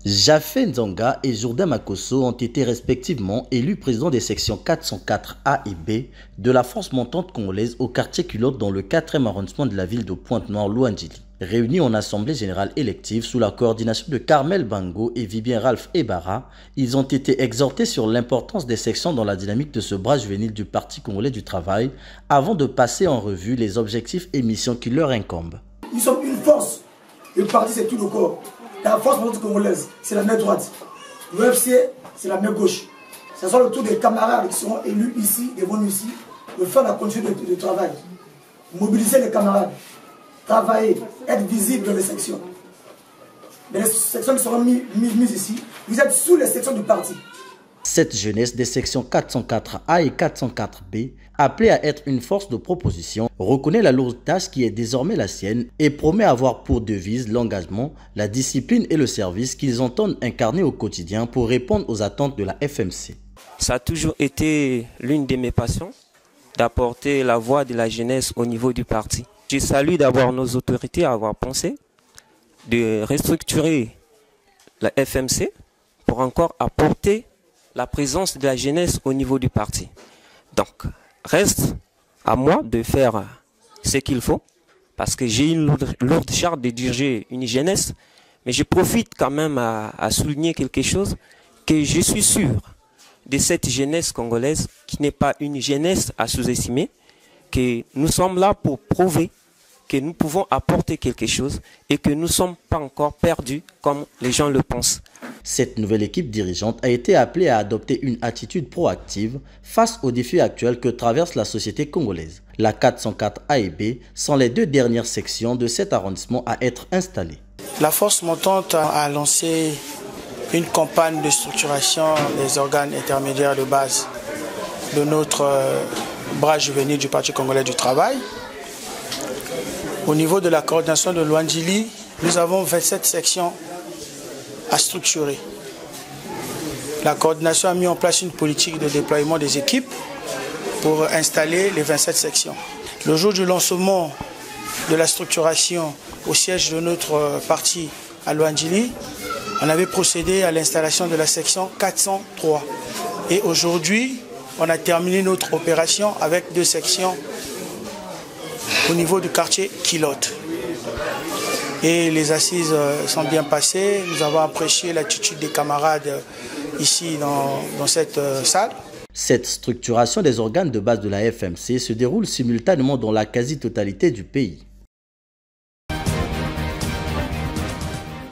Jafé Nzonga et Jourdain Makosso ont été respectivement élus présidents des sections 404A et B de la force montante congolaise au quartier Culotte dans le 4e arrondissement de la ville de Pointe-Noire, Louandjili. Réunis en assemblée générale élective sous la coordination de Carmel Bango et Vivien Ralph Ebara, ils ont été exhortés sur l'importance des sections dans la dynamique de ce bras juvénile du Parti congolais du travail avant de passer en revue les objectifs et missions qui leur incombent. Nous sommes une force. Le parti, c'est tout le corps. La force congolaise, c'est la main droite. L'OFC, c'est la main gauche. Ce sont le tour des camarades qui seront élus ici, devant nous ici, de faire la conduite de travail. Mobiliser les camarades. Travailler, être visible dans les sections. Les sections qui seront mises ici, vous êtes sous les sections du parti. Cette jeunesse des sections 404A et 404B, appelée à être une force de proposition, reconnaît la lourde tâche qui est désormais la sienne et promet avoir pour devise l'engagement, la discipline et le service qu'ils entendent incarner au quotidien pour répondre aux attentes de la FMC. Ça a toujours été l'une de mes passions, d'apporter la voix de la jeunesse au niveau du parti. Je salue d'abord nos autorités à avoir pensé de restructurer la FMC pour encore apporter la présence de la jeunesse au niveau du parti. Donc, reste à moi de faire ce qu'il faut, parce que j'ai une lourde charge de diriger une jeunesse, mais je profite quand même à souligner quelque chose, que je suis sûr de cette jeunesse congolaise, qui n'est pas une jeunesse à sous-estimer, que nous sommes là pour prouver que nous pouvons apporter quelque chose et que nous ne sommes pas encore perdus comme les gens le pensent. Cette nouvelle équipe dirigeante a été appelée à adopter une attitude proactive face aux défis actuels que traverse la société congolaise. La 404A et B sont les deux dernières sections de cet arrondissement à être installées. La force montante a lancé une campagne de structuration des organes intermédiaires de base de notre bras juvénile du Parti congolais du travail. Au niveau de la coordination de Louandjili, nous avons 27 sections à structurer. La coordination a mis en place une politique de déploiement des équipes pour installer les 27 sections. Le jour du lancement de la structuration au siège de notre parti à Louandjili, on avait procédé à l'installation de la section 403. Et aujourd'hui, on a terminé notre opération avec 2 sections au niveau du quartier Kilote. Et les assises sont bien passées. Nous avons apprécié l'attitude des camarades ici dans cette salle. Cette structuration des organes de base de la FMC se déroule simultanément dans la quasi-totalité du pays.